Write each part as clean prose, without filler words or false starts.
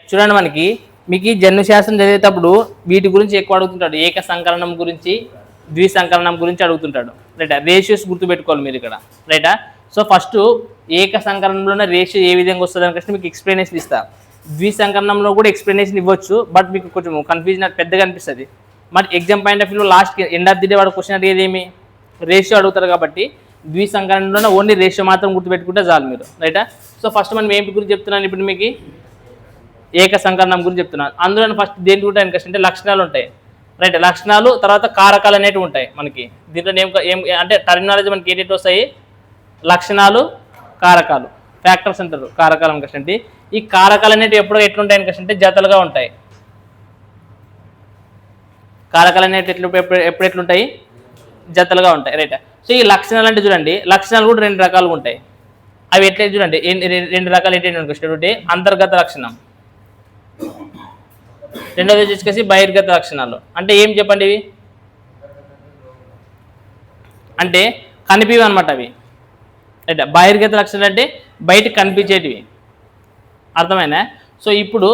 చూడండి మనకి మీకు జన్యుశాస్త్రం చదివేటప్పుడు వీటి గురించి ఎక్కువ అడుగుతుంటాడు. ఏక సంకలనం గురించి, ద్విసంకలనం గురించి అడుగుతుంటాడు. రైటా? రేషియోస్ గుర్తుపెట్టుకోవాలి మీరు ఇక్కడ. రైటా? సో ఫస్ట్ ఏక సంకలనంలోనే రేషియో ఏ విధంగా వస్తుంది అనుకుంటే మీకు ఎక్స్ప్లెనేషన్ ఇస్తా. ద్విసంకలనంలో కూడా ఎక్స్ప్లెనేషన్ ఇవ్వచ్చు, బట్ మీకు కొంచెం కన్ఫ్యూజన్ పెద్దగా అనిపిస్తుంది. మరి ఎగ్జామ్ పాయింట్ ఆఫ్ వ్యూలో last end of the day వాడు క్వశ్చన్ అడిగేది ఏమి? రేషియో అడుగుతారు కాబట్టి ద్విసంకలనంలోనే ఓన్లీ రేషియో మాత్రం గుర్తుపెట్టుకుంటే చాలు మీరు. రైటా? సో ఫస్ట్ మనం ఏం గురించి చెప్తున్నాను ఇప్పుడు మీకు? ఏక సంకలనం గురించి చెప్తున్నాను. అందులో ఫస్ట్ దేని ఉంటాయి అంటే లక్షణాలు ఉంటాయి. రైట్? లక్షణాలు, తర్వాత కారకాలు అనేవి ఉంటాయి మనకి. దీంట్లో ఏం అంటే టర్మినాలజీ మనకి ఏంటంటే వస్తాయి? లక్షణాలు, కారకాలు, ఫ్యాక్టర్స్ అంటారు కారకాలు అనుకంటే. ఈ కారకాలు అనేవి ఎప్పుడు ఎట్లుంటాయి అనుకంటే జతలుగా ఉంటాయి. కారకాలు అనేవి ఎప్పుడు ఎట్లుంటాయి? జతలుగా ఉంటాయి. రైట్? సో ఈ లక్షణాలు అంటే చూడండి, లక్షణాలు కూడా రెండు రకాలుగా ఉంటాయి. అవి ఎట్లా చూడండి, రెండు రకాలు ఏంటంటే ఒకటి అంతర్గత లక్షణం, రెండోది వచ్చేసి బహిర్గత లక్షణాలు. అంటే ఏం చెప్పండి ఇవి? అంటే కనిపివి అనమాట అవి. రైట్? బహిర్గత లక్షణాలు అంటే బయటకు కనిపించేటివి. అర్థమైనా? సో ఇప్పుడు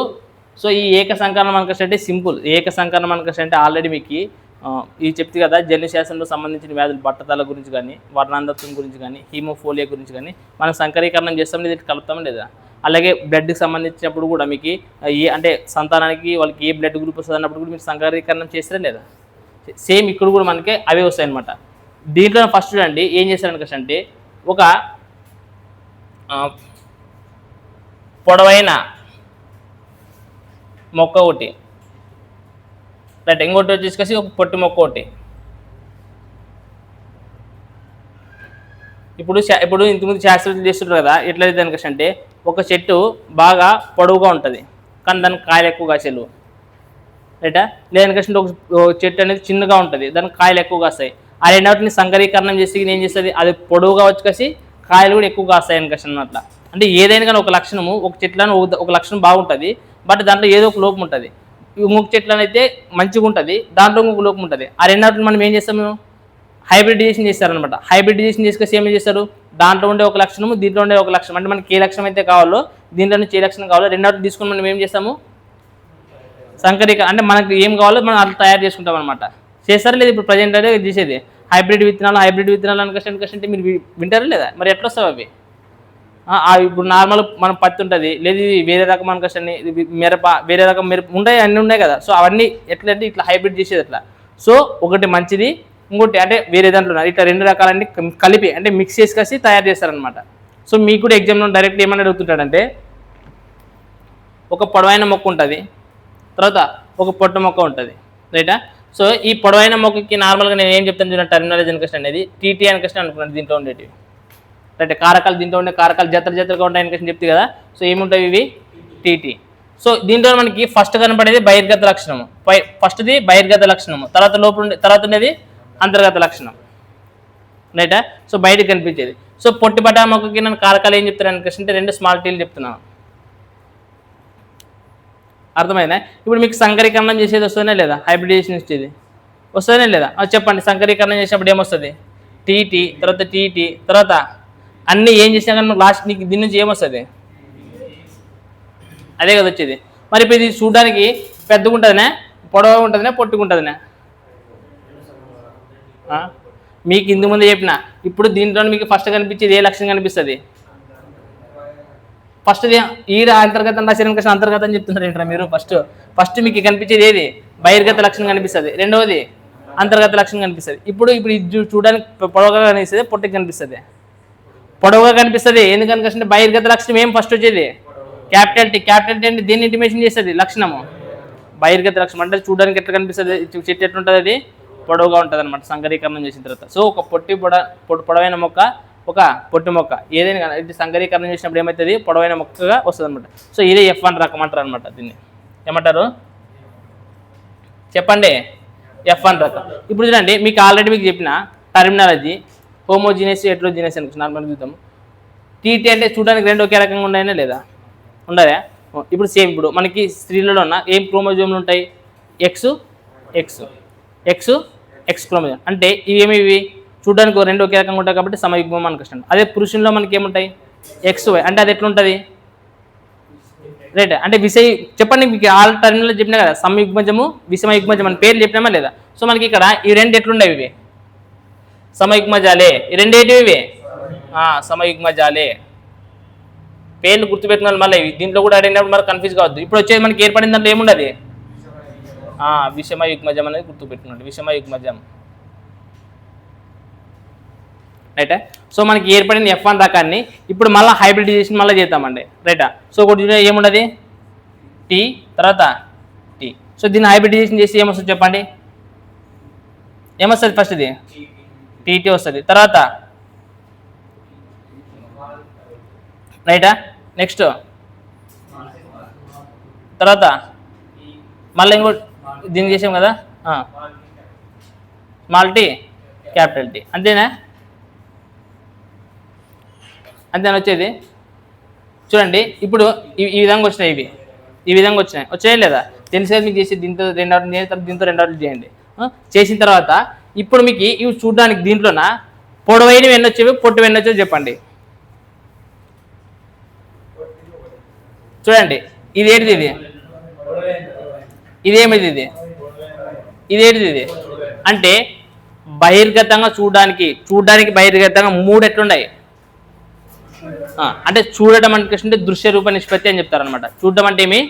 ఈ ఏక సంకలనం అనుకంటే సింపుల్. ఏక సంకలనం అనుకంటే ఆల్రెడీ మీకు ఇది చెప్తే కదా, జన్యుశాస్త్రంలో సంబంధించిన వ్యాధులు బట్టతల గురించి కానీ, వర్ణాంధత్వం గురించి కానీ, హీమోఫోలియా గురించి కానీ మనం సంకరీకరణం చేస్తాం లేదా కలుపుతాం లేదా? అలాగే బ్లడ్కి సంబంధించినప్పుడు కూడా మీకు అంటే సంతానానికి వాళ్ళకి ఏ బ్లడ్ గ్రూప్ వస్తుంది అన్నప్పుడు కూడా మీరు సంకరీకరణం చేస్తారా లేదా? సేమ్ ఇక్కడ కూడా మనకి అవే వస్తాయి అనమాట. దీంట్లో ఫస్ట్ చూడండి ఏం చేస్తారనుకంటే ఒక పొడవైన మొక్క ఒకటి, రైట్? ఇంకోటి వచ్చేసి ఒక పొట్టి మొక్క ఒకటి. ఇప్పుడు ఇంతకుముందు శాస్త్రవేత్తలు చేస్తుంటారు కదా, ఎట్లా దానికంటే ఒక చెట్టు బాగా పొడవుగా ఉంటుంది కానీ దానికి కాయలు ఎక్కువ కాసేలు. రైటా? లేదనికంటే ఒక చెట్టు అనేది చిన్నగా ఉంటుంది, దానికి కాయలు ఎక్కువ కాస్తాయి. ఆ రెండవటిని సంకరీకరణం చేసి ఏం చేస్తుంది? అది పొడవుగా వచ్చేసి కాయలు కూడా ఎక్కువ కాస్తాయి అనుకషన్ అట్లా. అంటే ఏదైనా కానీ ఒక లక్షణము, ఒక చెట్లను ఒక లక్షణం బాగుంటుంది, బట్ దాంట్లో ఏదో ఒక లోపం ఉంటుంది. ఇంకొక చెట్లను అయితే మంచిగా ఉంటుంది, దాంట్లో ఇంకొక లోపం ఉంటుంది. ఆ రెండవటిని మనం ఏం చేస్తాము? హైబ్రిడైజేషన్ చేస్తారనమాట. హైబ్రిడైజేషన్ చేసుకొచ్చి ఏం చేస్తారు? దాంట్లో ఉండే ఒక లక్షణము, దీంట్లో ఉండే ఒక లక్షణం, అంటే మనకి ఏ లక్షణం అయితే కావాలో దీంట్లో నుంచి ఏ లక్షణం కావాలో రెండవటి తీసుకొని మనం ఏం చేస్తాము? అంటే మనకి ఏం కావాలో మనం అట్లా తయారు చేసుకుంటాం అనమాట. చేస్తారా లేదు? ఇప్పుడు ప్రజెంట్ అయితే చేసేది హైబ్రిడ్ విత్తనాలు అనుకంటే మీరు వింటారా లేదా? మరి ఎట్లా వస్తావు అవి? ఇప్పుడు నార్మల్ మనం పత్తి ఉంటుంది, లేదు వేరే రకం అనుకంటే మిరప, వేరే రకం మిరప ఉంటాయి, అన్నీ ఉన్నాయి కదా. సో అవన్నీ ఎట్లా అంటే ఇట్లా హైబ్రిడ్ చేసేది అట్లా. సో ఒకటి మంచిది, ఇంకోటి అంటే వేరే దాంట్లో ఇట్లా రెండు రకాలన్నీ కలిపి అంటే మిక్స్ చేసి తయారు చేస్తారనమాట. సో మీకు కూడా ఎగ్జామ్లో డైరెక్ట్ ఏమని అడుగుతుంటాడంటే ఒక పొడవైన మొక్క ఉంటుంది, తర్వాత ఒక పొట్ట మొక్క ఉంటుంది. రైటా? సో ఈ పొడవైన మొక్కకి నార్మల్గా నేను ఏం చెప్తాను చూడండి, టర్మినాలజీ అనుకషన్ అనేది టీటీ అనుకషన్ అనుకున్నాను దీంట్లో ఉండేటివి. రైట్? కారకాలు, దీంట్లో ఉండే కారకాలు జతలుగా ఉంటాయి అనుకషన్ చెప్తే కదా. సో ఏముంటాయి ఇవి? టీటీ. సో దీంట్లో మనకి ఫస్ట్ కనపడేది బహిర్గత లక్షణము, ఫస్ట్ది బహిర్గత లక్షణము, తర్వాత ఉండేది అంతర్గత లక్షణం. రైటా? సో బయటకు కనిపించేది. సో పొట్టి బటా మొక్కకి నేను కారకాలు ఏం చెప్తాను అనుకుంటే రెండు స్మాల్ టీలు చెప్తున్నాను. అర్థమైందా? ఇప్పుడు మీకు సంకరీకరణం చేసేది వస్తుందనే లేదా? హైబ్రిడైజేషన్ ఇచ్చేది వస్తుందనే లేదా? చెప్పండి. సంకరీకరణం చేసినప్పుడు ఏమొస్తుంది? టీటీ, తర్వాత టీటీ, తర్వాత అన్నీ ఏం చేసినా కానీ లాస్ట్ నీకు దీని నుంచి ఏమొస్తుంది? అదే కదా వచ్చేది. మరి ఇప్పుడు ఇది చూడడానికి పెద్దగా ఉంటుందనే, పొడవుగా ఉంటుందనే, పొట్టుకుంటుందనే? మీకు ఇందు ముందు చెప్పిన ఇప్పుడు దీంట్లో మీకు ఫస్ట్ కనిపించేది ఏ లక్షణం కనిపిస్తుంది? ఫస్ట్ ఈడ అంతర్గతం రాసిన అంతర్గతం చెప్తున్నారు ఏంటంటే మీరు. ఫస్ట్ మీకు కనిపించేది ఏది? బహిర్గత లక్షణం కనిపిస్తుంది, రెండవది అంతర్గత లక్షణం కనిపిస్తుంది. ఇప్పుడు ఇది చూడడానికి పొడవుగా కనిపిస్తుంది, పొట్టికి కనిపిస్తుంది. పొడవుగా కనిపిస్తుంది ఎందుకనిపిస్తుంది? బహిర్గత లక్షణం ఏం ఫస్ట్ వచ్చేది? క్యాపిటల్ టీ అంటే దీన్ని ఇంటిమేషన్ చేస్తుంది లక్షణము. బహిర్గత లక్షణం అంటే చూడడానికి ఎట్లా కనిపిస్తుంది? చెట్టు ఎట్లుంటుంది? అది పొడవుగా ఉంటుంది అనమాట సంకరీకరణం చేసిన తర్వాత. సో ఒక పొడవైన మొక్క, ఒక పొట్టి మొక్క ఏదైనా కానీ ఇది సంకరీకరణం చేసినప్పుడు ఏమవుతుంది? పొడవైన మొక్కగా వస్తుంది అనమాట. సో ఇదే F1 రకం అంటారు అనమాట. దీన్ని ఏమంటారు చెప్పండి? F1 రకం. ఇప్పుడు చూడండి మీకు ఆల్రెడీ మీకు చెప్పిన టర్మినాలజీ హోమోజీనియస్, హెటరోజీనియస్ అనుకుంటున్నాను. నార్మల్ చూద్దాం. టీటీ అంటే చూడడానికి రెండు ఒకే రకంగా ఉన్నాయనే లేదా? ఉండదా? ఇప్పుడు సేమ్ ఇప్పుడు మనకి స్త్రీలలో ఉన్న ఏం క్రోమోజోమ్లు ఉంటాయి? X chromosome. అంటే ఇవి చూడడానికి రెండు ఒకే రకంగా ఉంటాయి కాబట్టి సమయుగ్మం అనుకుంటాం. అదే పురుషుల్లో మనకి ఏముంటాయి? XY. అంటే అది ఎట్లుంటుంది? రైట్. అంటే చెప్పండి, మీకు ఆల్ టర్మినల్ చెప్పినా కదా, సమయుగ్మజము విషమయుగ్మజం అని పేర్లు చెప్పినామా లేదా? సో మనకి ఇక్కడ ఈ రెండు ఎట్లుండేవి ఇవి సమయుగ్మజాలే, ఈ రెండేటివి ఇవి సమయుగ్మజాలే. పేర్లు గుర్తుపెట్టుకున్నాను. మళ్ళీ దీంట్లో కూడా అడిగినప్పుడు మరి కన్ఫ్యూజ్ కావద్దు. ఇప్పుడు వచ్చేది మనకి ఏర్పడిన దాంట్లో ఏముండదు, విషమయుగ్మజం అనేది గుర్తుపెట్టుకున్నాడు, విషమయుగ్మజం. రైటా. సో మనకి ఏర్పడిన F1 రకాన్ని ఇప్పుడు మళ్ళీ హైబ్రిడైజేషన్ మళ్ళీ చేద్దామండి. రైటా. సో ఒకటి ఏముండదు టీ, తర్వాత టీ. సో దీన్ని హైబ్రిడైజేషన్ చేసి ఏమొస్తుంది చెప్పండి, ఏమొస్తుంది? ఫస్ట్ ఇది టీటీ వస్తుంది, తర్వాత రైటా. నెక్స్ట్ తర్వాత మళ్ళీ ఇంకో దీన్ని చేసాం కదా స్మాల్ టీ క్యాపిటల్ టీ, అంతేనా? అంతేనా వచ్చేది? చూడండి ఇప్పుడు ఈ విధంగా వచ్చినాయి, ఇవి ఈ విధంగా వచ్చాయి లేదా? తెలిసేది మీకు చేసి దీంతో 2 అవుట్లు చేయండి, దీంతో 2 అవుట్లు చేయండి. చేసిన తర్వాత ఇప్పుడు మీకు ఇవి చూడడానికి దీంట్లోన పొడవైనవి ఎన్ని వచ్చేవి, పొట్టు ఎన్ని వచ్చేవి చెప్పండి. చూడండి ఇది ఏంటిది, ఇదేమిది, ఇదేంటిది, ఇది అంటే బహిర్గతంగా చూడడానికి బహిర్గతంగా 3 ఎట్లున్నాయి అంటే చూడడం అంటే దృశ్య రూప నిష్పత్తి అని చెప్తారు అనమాట. చూడడం అంటే ఏమి,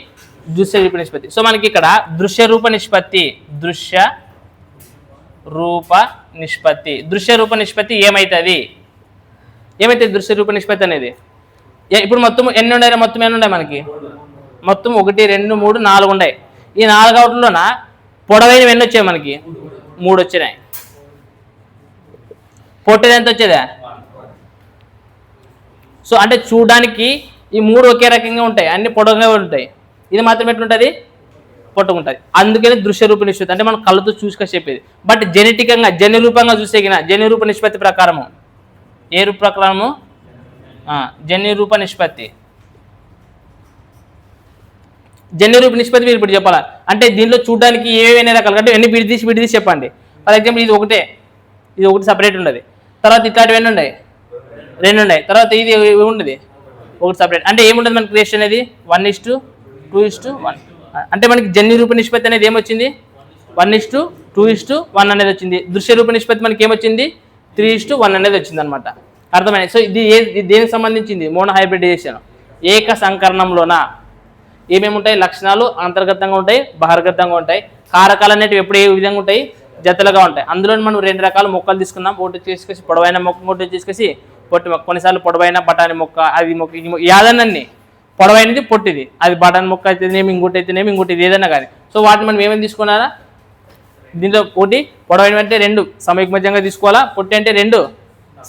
దృశ్య రూప నిష్పత్తి. సో మనకి ఇక్కడ దృశ్య రూప నిష్పత్తి, దృశ్య రూప నిష్పత్తి ఏమైతుంది దృశ్య రూప నిష్పత్తి అనేది? ఇప్పుడు మొత్తం ఎన్ని ఉన్నాయి, మొత్తం ఎన్ని ఉన్నాయి మనకి? మొత్తం 1 2 3 4 ఉన్నాయి. ఈ 4 అవుట్లలోన పొడవైనవి ఎన్ని వచ్చాయి మనకి? 3 వచ్చినాయి. పొట్టేది ఎంత వచ్చేదా? సో అంటే చూడడానికి ఈ 3 ఒకే రకంగా ఉంటాయి, అన్ని పొడవుగా ఉంటాయి. ఇది మాత్రం ఎట్లుంటుంది, పొట్టుకుంటుంది. అందుకని దృశ్య రూప నిష్పత్తి అంటే మనం కళ్ళతో చూసుకొని చెప్పేది. బట్ జెనెటికంగా జన్యురూపంగా చూసేగిన జన్యురూప నిష్పత్తి ప్రకారము, ఏ రూప ప్రకారము? జన్యురూప నిష్పత్తి. జన్యురూప నిష్పత్తి మీరు ఇప్పుడు చెప్పాలా అంటే దీనిలో చూడడానికి ఏవైనా రకాలు అంటే ఎన్ని విడిదీసి చెప్పండి. ఫర్ ఎగ్జాంపుల్ ఇది ఒకటి సపరేట్ ఉండదు, తర్వాత ఇట్లాంటివి ఎన్ని ఉన్నాయి, 2 ఉన్నాయి, తర్వాత ఇది ఉండదు ఒకటి సపరేట్. అంటే ఏముంటుంది మనకి రేషియో అనేది 1:2:1. అంటే మనకి జన్యురూప నిష్పత్తి అనేది ఏమొచ్చింది, 1:2:1 అనేది వచ్చింది. దృశ్య రూప నిష్పత్తి మనకి ఏమొచ్చింది, 3:1 అనేది వచ్చింది అనమాట. అర్థమైంది? సో ఇది దేనికి సంబంధించింది, మోనో హైబ్రిడైజేషన్. ఏక సంకరణంలోన ఏమేమి ఉంటాయి, లక్షణాలు అంతర్గతంగా ఉంటాయి, బహిర్గతంగా ఉంటాయి. కారకాలు అనేటివి ఎప్పుడు ఏ విధంగా ఉంటాయి, జతలుగా ఉంటాయి. అందులో మనం 2 రకాల మొక్కలు తీసుకున్నాం. ఒకటి తీసుకొచ్చి పొడవైన మొక్క, ఇంకోటి తీసుకొచ్చి పొట్టి మొక్క. కొన్నిసార్లు పొడవైన బఠానీ మొక్క, అది మొక్క, యాదన్నీ పొడవైనది పొట్టిది, అది బఠానీ మొక్క అయితేనేమి, ఇంకోటి అయితేనేమి, ఇంకోటి ఏదైనా కానీ. సో వాటిని మనం ఏమేమి తీసుకున్నారా, దీంట్లో ఒకటి పొడవైన అంటే 2 సమయుగ్మజంగా తీసుకోవాలా, పొట్టి అంటే 2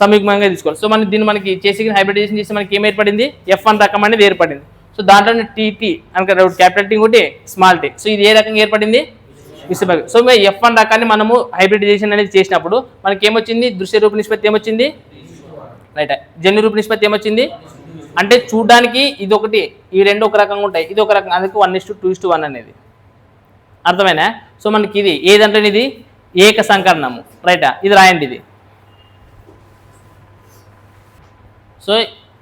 సమయుగ్మంగా తీసుకోవాలి. సో మనకి చేసి హైబ్రిడైజేషన్ చేసి మనకి ఏం ఏర్పడింది, F1 రకం అనేది ఏర్పడింది. సో దాంట్లో టీటీ అనుక క్యాపిటల్ టీ, ఇంకోటి స్మాల్ టీ. సో ఇది ఏ రకంగా ఏర్పడింది, విషభాగం. సో F1 రకాన్ని మనము హైబ్రిడైజేషన్ అనేది చేసినప్పుడు మనకి ఏమొచ్చింది, దృశ్య రూప నిష్పత్తి ఏమొచ్చింది, రైట్. జన్యు రూప నిష్పత్తి ఏమొచ్చింది అంటే చూడడానికి ఇది ఒకటి, ఈ 2 ఒక రకంగా ఉంటాయి, ఇది ఒక రకంగా, అందుకు 1:2:1 అనేది. అర్థమైనా? సో మనకి ఇది ఏదంటే ఇది ఏక సంకరణము, రైటా. ఇది రాయండి ఇది. సో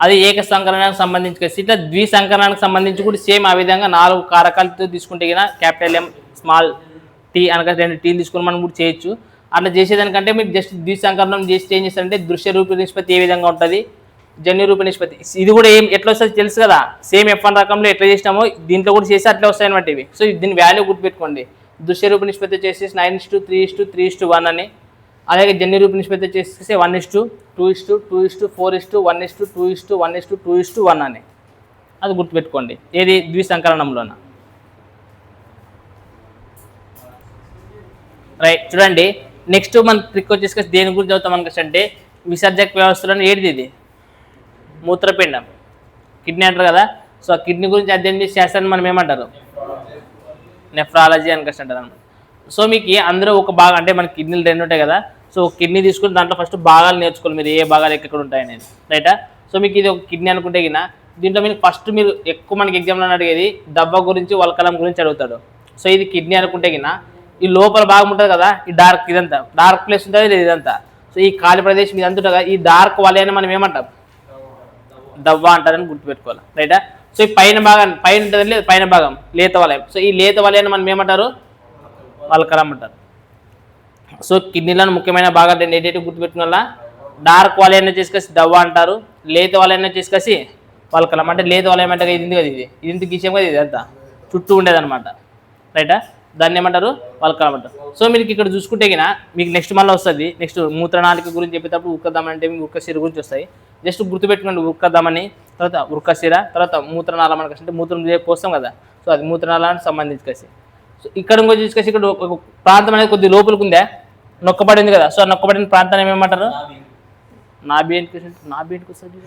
అది ఏక సంకరణానికి సంబంధించి ఇట్లా ద్విసంకరణానికి సంబంధించి కూడా సేమ్ ఆ విధంగా 4 కారకాలతో తీసుకుంటే కదా క్యాపిటల్ M స్మాల్ టీ అనగా 2 టీలు తీసుకొని మనం కూడా చేయొచ్చు. అట్లా చేసేదానికంటే మీరు జస్ట్ ద్విసంకరణం చేసి ఏం చేస్తారంటే దృశ్య రూప నిష్పత్తి ఏ విధంగా ఉంటుంది, జన్యు రూప నిష్పత్తి ఇది కూడా ఎట్లా వస్తుంది తెలుసు కదా. సేమ్ F1 రకంలో ఎట్లా చేసినామో దీంట్లో కూడా చేసి అట్లా వస్తాయి అనమాట ఇవి. సో దీని వాల్యూ గుర్తుపెట్టుకోండి. దృశ్య రూప నిష్పత్తి వచ్చేసి 9:3:3:1 అని, అలాగే జన్యు రూప నిష్పత్తి వచ్చేసి 1:2:2:4:1:2:1:2:1 అని. అది గుర్తుపెట్టుకోండి ఏది ద్విసంకరణంలోన. రైట్. చూడండి నెక్స్ట్ మన ట్రిక్ వచ్చేసి దేని గురించి చదువుతాం అంటే విసర్జక వ్యవస్థలను ఏది ఇది మూత్రపిండం, కిడ్నీ అంటారు కదా. సో ఆ కిడ్నీ గురించి అధ్యయనం చేసి చేస్తారని మనం ఏమంటారు, నెఫ్రాలజీ అని అంటారు అనమాట. సో మీకు అందరూ ఒక భాగం అంటే మన కిడ్నీలు 2 ఉంటాయి కదా. సో కిడ్నీ తీసుకుని దాంట్లో ఫస్ట్ భాగాలు నేర్చుకోవాలి మీరు, ఏ భాగాలు ఎక్కడ ఉంటాయి అనేది, రైటా. సో మీకు ఇది ఒక కిడ్నీ అనుకుంటే గిన దీంట్లో మీకు ఫస్ట్ మీరు ఎక్కువ మనకి ఎగ్జామ్లో అడిగేది దబ్బ గురించి, వల్కలం గురించి అడుగుతాడు. సో ఇది కిడ్నీ అనుకుంటే గిన ఈ లోపల భాగం ఉంటుంది కదా, ఈ డార్క్ ఇదంతా డార్క్ ప్లేస్ ఉంటుంది ఇదంతా. సో ఈ ఖాళీ ప్రదేశం ఇదంతా ఉంటుంది కదా, ఈ డార్క్ వలయాన్ని మనం ఏమంటాం, దవ్వ అంటారని గుర్తుపెట్టుకోవాలి, రైటా. సో ఈ పైన ఉంటుంది లేదు పైన భాగం లేత వలయం. సో ఈ లేత వలయాన్ని మనం ఏమంటారు? వల్కలం అంటారు. సో కిడ్నీలను ముఖ్యమైన భాగాలు ఏంటంటే గుర్తుపెట్టుకున్న డార్క్ వలయాన్ని వచ్చేసి దవ్వ అంటారు, లేత వలయాన్ని వచ్చేసి వల్కలం. అంటే లేత వలయం అంటే ఇది కదా, ఇది గీసేం కదా, ఇది అంతా చుట్టూ ఉండేదన్నమాట. రైటా? దాన్ని ఏమంటారు? వల్కలం అంటారు. సో మీరు ఇక్కడ చూసుకుంటే మీకు నెక్స్ట్ మళ్ళీ వస్తుంది. నెక్స్ట్ మూత్రనాళిక గురించి చెప్పేటప్పుడు ఉక్కదం అంటే మీకు ఉక్కశిర గురించి వస్తాయి. జస్ట్ గుర్తుపెట్టుకోండి, ఉక్కదమని, తర్వాత ఉక్కశిర, తర్వాత మూత్రనాళం అని అంటే మూత్రం పోస్తాం కదా, సో అది మూత్రనాళానికి సంబంధించి. సో ఇక్కడ ఇంకో తీసుకొచ్చి ఇక్కడ ఒక ప్రాంతం అనేది కొద్ది లోపలికి ఉందా, నొక్కబడింది కదా, సో ఆ నొక్కబడిన ప్రాంతాన్ని ఏమంటారు? నాభి వస్తుంది.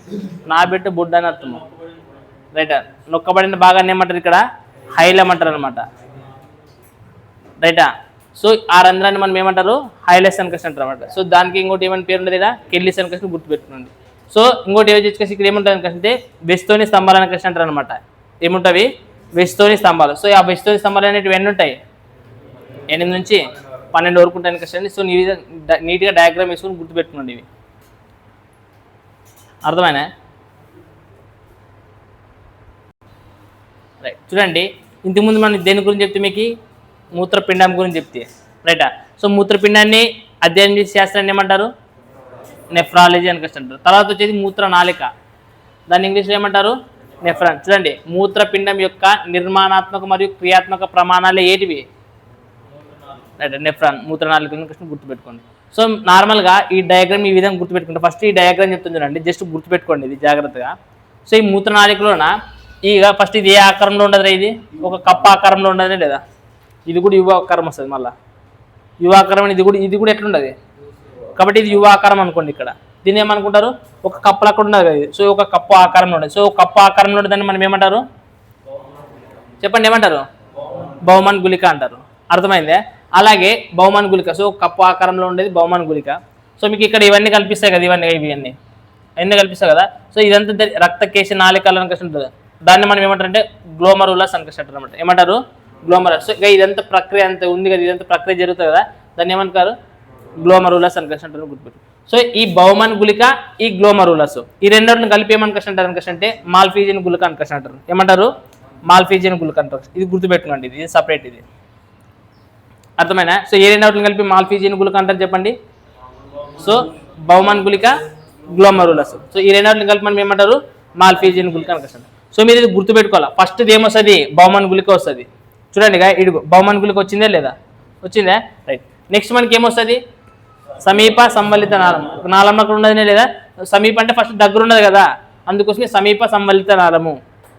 నాభి అంటే బొడ్డు అని అర్థం. రైటా? నొక్కబడిన భాగాన్ని ఏమంటారు? ఇక్కడ హైలం అంటారు అనమాట. రైటా? సో ఆ రంధ్రాన్ని మనం ఏమంటారు? హైలెస్ అన్కషన్ అంటారు అనమాట. సో దానికి ఇంకోటి ఏమైనా పేరు ఉండదు కదా, కెల్లిస్ అన్కషన్ గుర్తుపెట్టుకోండి. సో ఇంకోటి ఏమి చేసుకొచ్చి ఇక్కడ ఏముంటుంది అంటే వెస్తోని స్తంభాలు అన్కషన్ అంటారు అనమాట. ఏముంటవి? వెస్తోని స్తంభాలు. సో ఆ వెస్తోని స్తంభాలు అనేవి ఎన్ని ఉంటాయి? 8 నుంచి 12 వరకు ఉంటాయి అన్కషన్. సో నీట్గా డయాగ్రామ్ వేసుకొని గుర్తుపెట్టుకోండి. ఇవి అర్థమైనా? రైట్, చూడండి. ఇంతకుముందు మనం దేని గురించి చెప్తే మీకు మూత్రపిండం గురించి చెప్తే, రైటా? సో మూత్రపిండాన్ని అధ్యయనం చేసే శాస్త్రాన్ని ఏమంటారు? నెఫ్రాలజీ అని అంటారు. తర్వాత వచ్చేది మూత్రనాళిక, దాన్ని ఇంగ్లీష్లో ఏమంటారు? నెఫ్రాన్. చూడండి, మూత్రపిండం యొక్క నిర్మాణాత్మక మరియు క్రియాత్మక ప్రమాణాలు ఏంటివి? Right, nephron. మూత్రనాళికలను గుర్తుపెట్టుకోండి. సో నార్మల్గా ఈ డయాగ్రామ్ ఈ విధంగా గుర్తుపెట్టుకుంటే, ఫస్ట్ ఈ డయాగ్రామ్ చెప్తుంది చూడండి, జస్ట్ గుర్తుపెట్టుకోండి ఇది జాగ్రత్తగా. సో ఈ మూత్రనాళికలోన ఫస్ట్ ఇది ఏ ఆకారంలో ఉండదు? ఇది ఒక కప్ప ఆకారంలో ఉండదు లేదా? ఇది కూడా యువ ఆకారం వస్తుంది. మళ్ళీ యువ ఆకారం ఇది కూడా ఎట్లుండదు? కాబట్టి ఇది యువ ఆకారం అనుకోండి. ఇక్కడ దీన్ని ఏమనుకుంటారు? ఒక కప్పలు అక్కడ ఉండదు కదా. సో ఒక కప్పు ఆకారంలో ఉండదు. సో కప్పు ఆకారంలో ఉండదని మనం ఏమంటారు? చెప్పండి, ఏమంటారు? బహుమాన్ గుళిక అంటారు. అర్థమైందే? అలాగే బహుమాన్ గుళిక, సో కప్పు ఆకారంలో ఉండేది బహుమాన్ గుళిక. సో మీకు ఇక్కడ ఇవన్నీ కల్పిస్తాయి కదా, ఇవన్నీ కల్పిస్తాయి కదా. సో ఇదంతా రక్తకేశ నాళికలు అని ఉంటుంది. దాన్ని మనం ఏమంటారంటే గ్లోమరులస్ అని అంటారు అనమాట. ఏమంటారు? గ్లోమరస్. సో ఇక ఇదంతా ప్రక్రియ అంత ఉంది కదా, ఇదంతా ప్రక్రియ జరుగుతుంది కదా, దాన్ని ఏమంటారు? గ్లోమరులస్ అని అంటారు. గుర్తుపెట్టు. సో ఈ బహుమాన్ గుళిక, ఈ గ్లోమరులస్, ఈ రెండింటిని కలిపి ఏమనుకుంటారు అంటే మాల్ఫీజియన్ గుళిక అని అంటారు. ఏమంటారు? మాల్ఫీజియన్ గుళిక అంటారు. ఇది గుర్తుపెట్టుకోండి, ఇది సపరేట్. ఇది అర్థమైనా? సో ఏ రెండింటిని కలిపి మాల్ఫీజియన్ గుళిక అంటారు చెప్పండి. సో బహుమాన్ గుళిక, గ్లోమరులస్. సో ఈ రెండింటిని కలిపి మనం ఏమంటారు? మాల్ఫీజియన్ గుళిక అని అంటారు. సో మీరు ఇది గుర్తుపెట్టుకోవాలి. ఫస్ట్ ఏమొస్తుంది? బహుమాన్ గుళిక వస్తుంది. చూడండి, ఇడుగు బహుమాన్ గుళిక వచ్చిందే లేదా? వచ్చిందా? రైట్. నెక్స్ట్ మనకి ఏమొస్తుంది? సమీప సంవలిత నాళం. నాళం అక్కడ ఉన్నదనే లేదా? సమీప అంటే ఫస్ట్ దగ్గర ఉన్నది కదా, అందుకోసమే సమీప సంవలిత నాళము.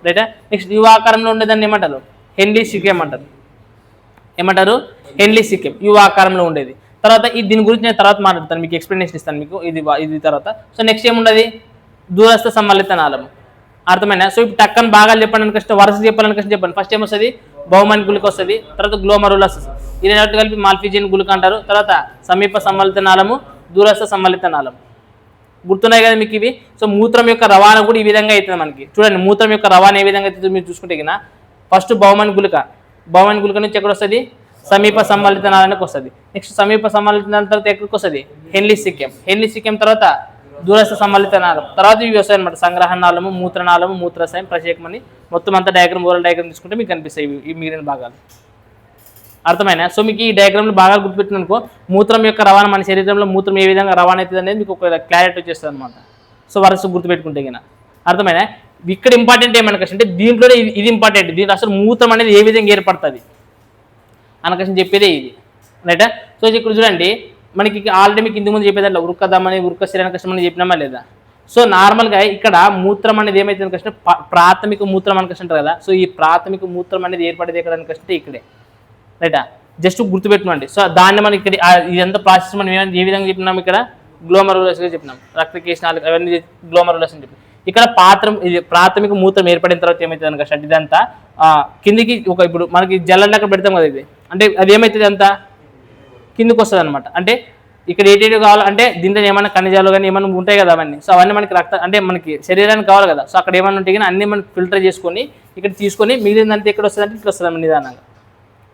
రైటా? నెక్స్ట్ యువాకారంలో ఉండేదాన్ని ఏమంటారు? హెన్లీ సికెమ్ అంటారు. ఏమంటారు? హెన్లీ సికెమ్, యువాకారంలో ఉండేది. తర్వాత దీని గురించి నేను తర్వాత మాట్లాడతాను, మీకు ఎక్స్ప్లెనేషన్ ఇస్తాను మీకు ఇది తర్వాత. సో నెక్స్ట్ ఏముండదు? దూరస్థ సంవలిత నాళము. అర్థమైనా? సో ఇప్పుడు టక్కని భాగాలు చెప్పడానికి కష్టం, వరుస చెప్పాలని కష్టం చెప్పండి. ఫస్ట్ ఏమొస్తుంది? బహుమాన్ గుళిక వస్తుంది. తర్వాత గ్లోమరులస్, ఇది కలిపి మాల్ఫీజియన్ గుళిక అంటారు. తర్వాత సమీప సంవలిత నాళము, దూరస్థ సంవలిత నాళము. గుర్తున్నాయి కదా మీకు ఇవి. సో మూత్రం యొక్క రవాణా కూడా ఈ విధంగా అవుతుంది మనకి. చూడండి, మూత్రం యొక్క రవాణా ఏ విధంగా అవుతుంది మీరు చూసుకుంటే కింద ఫస్ట్ బహుమాన్ గుళిక నుంచి ఎక్కడ వస్తుంది? సమీప సంవలిత నాళానికి వస్తుంది. నెక్స్ట్ సమీప సంవలిత నాళం తర్వాత ఎక్కడికి వస్తుంది? హెన్లీ సికెమ్ తర్వాత దూరస్థ సంవలిత నాళం. తర్వాత ఇవి వస్తాయి అనమాట, సంగ్రహనాళము, మూత్రనాళము, మూత్రాశయం, ప్రశేకమని. మొత్తం అంతా ఓరల్ డయాగ్రామ్ తీసుకుంటే మీకు కనిపిస్తాయి ఈ మిగిలిన భాగాలు. అర్థమైనా? సో మీకు ఈ డయాగ్రామ్లో బాగా గుర్తుపెట్టిననుకో, మూత్రం యొక్క రవాణా, మన శరీరంలో మూత్రం ఏ విధంగా రవాణా అవుతుంది అనేది మీకు ఒక క్లారిటీ వచ్చేస్తుంది అనమాట. సో వరుస గుర్తుపెట్టుకుంటే కింద. అర్థమైనా? ఇక్కడ ఇంపార్టెంట్ ఏమనకంటే దీంట్లోనే ఇది ఇంపార్టెంట్. దీంట్లో అసలు మూత్రం అనేది ఏ విధంగా ఏర్పడుతుంది అనకసం చెప్పేదే ఇది. రైటా? సో ఇక్కడ చూడండి, మనకి ఆల్రెడీ మీకు ఇంతకు ముందు చెప్పేదాంట్లో ఉరుక్కదమని, ఉరుక్కశిర కష్టం అని చెప్పినామా లేదా? సో నార్మల్గా ఇక్కడ మూత్రం అనేది ఏమైతుంది కష్టం? ప్రాథమిక మూత్రం అని కష్టం కదా. సో ఈ ప్రాథమిక మూత్రం అనేది ఏర్పడేది ఎక్కడ అని కష్టం? ఇక్కడే. రైటా? జస్ట్ గుర్తుపెట్టుకోండి. సో దాన్ని మనం ఇక్కడ ఇదంతా ప్రాసెస్ మనం ఏ విధంగా చెప్పినాం? ఇక్కడ గ్లోమరులస్గా చెప్పినాం, రక్తకేశ నాళిక అవన్నీ గ్లోమరులస్ అని చెప్పి. ఇక్కడ ఇది ప్రాథమిక మూత్రం ఏర్పడిన తర్వాత ఏమవుతుంది అని కష్టం? ఇదంతా కిందికి ఇప్పుడు మనకి జల్లని అక్కడ పెడతాం కదా, ఇది అంటే అది ఏమవుతుంది? అంతా కిందికి వస్తుంది అనమాట. అంటే ఇక్కడ ఏటేటి కావాలంటే దీంట్లో ఏమైనా ఖనిజాలు కానీ ఏమైనా ఉంటాయి కదా, అవన్నీ. సో అవన్నీ మనకి అంటే మనకి శరీరానికి కావాలి కదా. సో అక్కడ ఏమైనా ఉంటాయి కానీ అన్నీ మనకి ఫిల్టర్ చేసుకొని ఇక్కడ తీసుకొని మిగిలినంత ఎక్కడ వస్తుంది అంటే ఇట్లా వస్తుంది నిదానంగా.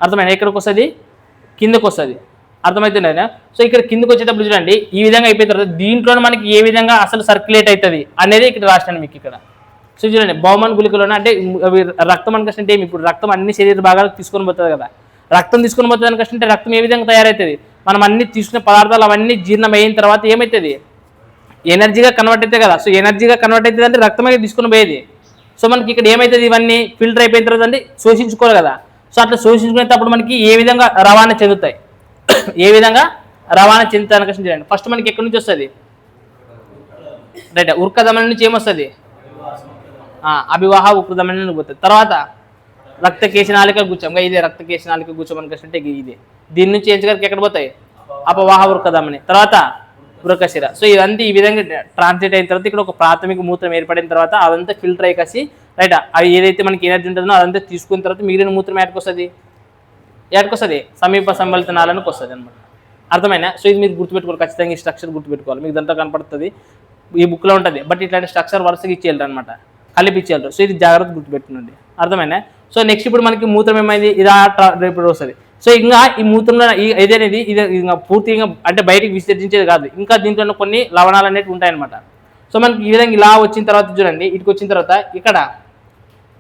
అర్థమైనా? ఎక్కడికి వస్తుంది? కిందకు వస్తుంది. అర్థమవుతుంది. సో ఇక్కడ కిందకు వచ్చేటప్పుడు చూడండి, ఈ విధంగా అయిపోయిన తర్వాత దీంట్లో మనకి ఏ విధంగా అసలు సర్క్యులేట్ అవుతుంది అనేది ఇక్కడ రాసినాను మీకు. ఇక్కడ సో చూడండి బహుమన్ గుళికలోనే అంటే అవి రక్తం అని అంటే ఇప్పుడు రక్తం అన్ని శరీర భాగాలకు తీసుకొని పోతుంది కదా, రక్తం తీసుకొని పోతుంది అని అంటే రక్తం ఏ విధంగా తయారవుతుంది, మనం అన్ని తీసుకునే పదార్థాలు అవన్నీ జీర్ణం అయిన తర్వాత ఏమవుతుంది, ఎనర్జీగా కన్వర్ట్ అవుతాయి కదా. సో ఎనర్జీగా కన్వర్ట్ అవుతుంది అంటే రక్తమే తీసుకుని పోయేది. సో మనకి ఇక్కడ ఏమవుతుంది, ఇవన్నీ ఫిల్టర్ అయిపోయిన తర్వాత అంటే శోషించుకోరు కదా. సో అట్లా శోషించుకునేటప్పుడు మనకి ఏ విధంగా రవాణా చెందుతాయి, ఏ విధంగా రవాణా చెందుతాయి అని చూడండి. ఫస్ట్ మనకి ఎక్కడి నుంచి వస్తుంది, రైట్ ఉర్కదమని నుంచి ఏమొస్తుంది, అభివాహ ఉక్రదమని నుంచి పోతుంది. తర్వాత రక్తకేశనాళిక గుచ్చం, ఇదే రక్తకేశనాళిక గుచ్చం అంటే ఇదే, దీని నుంచి ఎంచగలికి ఎక్కడ పోతాయి, అపవాహ ఉర్కదమని, తర్వాత వృకశిర. సో ఇదంతా ఈ విధంగా ట్రాన్స్లేట్ అయిన తర్వాత ఇక్కడ ఒక ప్రాథమిక మూత్రం ఏర్పడిన తర్వాత అదంతా ఫిల్టర్ అయ్యేసి రైట్ అవి ఏదైతే మనకి ఎనర్జీ ఉంటుందో అదంతా తీసుకున్న తర్వాత మిగిలిన మూత్రం ఏటకొస్తుంది సమీప సంబలిత నాళానికి వస్తుంది అనమాట. అర్థమైనా. సో ఇది మీరు గుర్తుపెట్టుకోవాలి, ఖచ్చితంగా ఈ స్ట్రక్చర్ గుర్తుపెట్టుకోవాలి, మీకు దాంట్లో కనపడుతుంది, ఈ బుక్లో ఉంటుంది. బట్ ఇట్లాంటి స్ట్రక్చర్ వరుసగా ఇచ్చేయాలి అనమాట, కలిపి ఇచ్చేయాలి. సో ఇది జాగ్రత్త గుర్తుపెట్టుకోండి, అర్థమైనా. సో నెక్స్ట్ ఇప్పుడు మనకి మూత్రం ఏమైంది, ఇది ఇప్పుడు వస్తుంది. సో ఇంకా ఈ మూత్రంలో ఏదనేది ఇది ఇంకా పూర్తిగా అంటే బయటికి విసర్జించేది కాదు, ఇంకా దీంట్లో కొన్ని లవణాలు అనేవి ఉంటాయన్నమాట. సో మనకి ఈ విధంగా ఇలా వచ్చిన తర్వాత చూడండి, ఇటుకు వచ్చిన తర్వాత ఇక్కడ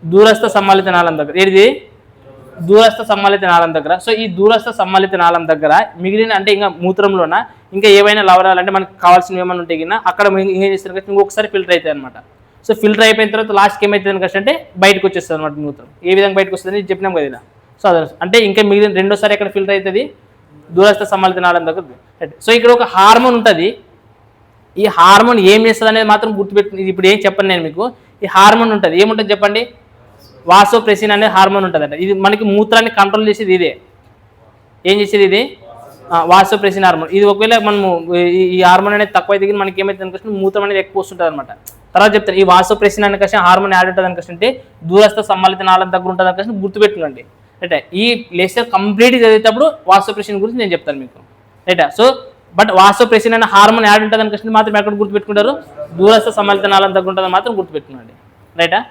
దూరస్థ సమ్మిళిత నాళం దగ్గర, ఏది దూరస్థ సమ్మిళిత నాళం దగ్గర. సో ఈ దూరస్థ సమ్మిళిత నాళం దగ్గర మిగిలిన అంటే ఇంకా మూత్రంలోన ఇంకా ఏవైనా లవణాలు అంటే మనకు కావాల్సినవి ఏమైనా ఉంటాయి కింద అక్కడ ఏం చేస్తారు కదా ఇంకొకసారి ఫిల్టర్ అవుతాయి అనమాట. సో ఫిల్టర్ అయిపోయిన తర్వాత లాస్ట్కి ఏమవుతుంది కష్టం అంటే బయటకు వచ్చేస్తుంది అనమాట మూత్రం. ఏ విధంగా బయటకు వస్తుంది చెప్పినాం కదా ఇలా. సో అదే అంటే ఇంకా మిగిలిన రెండోసారి ఎక్కడ ఫిల్టర్ అవుతుంది, దూరస్థ సమ్మిళిత నాళం దగ్గర. సో ఇక్కడ ఒక హార్మోన్ ఉంటుంది, ఈ హార్మోన్ ఏం చేస్తుంది అనేది మాత్రం గుర్తుపెట్టుకుని ఇప్పుడు ఏం చెప్పండి నేను మీకు. ఈ హార్మోన్ ఉంటుంది, ఏముంటుంది చెప్పండి, వాసోప్రెసిన్ అనే హార్మోన్ ఉంటుంది అంట. ఇది మనకి మూత్రాన్ని కంట్రోల్ చేసేది ఇదే, ఏం చేసేది ఇది వాసోప్రెసిన్ హార్మోన్. ఇది ఒకవేళ మనము ఈ హార్మోన్ అనేది తక్కువ అయితే మనకి ఏమైతే అనుకుంటే మూత్రం అనేది ఎక్కువ వస్తుంటుంది అనమాట. తర్వాత చెప్తాను ఈ వాసోప్రెసిన్ అనే కష్టం హార్మోన్ యాడ్ ఉంటుంది అనుకుంటే దూరస్థ సమ్మిళిత నాళం దగ్గర ఉంటుంది అనుకుంటే గుర్తుపెట్టుకోండి రైట్. ఈ లెక్చర్ కంప్లీట్ చదివేటప్పుడు వాసోప్రెసిన్ గురించి నేను చెప్తాను మీకు రైట్. సో బట్ వాసోప్రెసిన్ అనే హార్మోన్ యాడ్ ఉంటుంది అనుకుంటే మాత్రం ఎక్కడ గుర్తుపెట్టుకుంటారు, దూరస్థ సమ్మిళిత నాళం దగ్గర ఉంటుందని మాత్రం గుర్తుపెట్టుకోండి రైటా.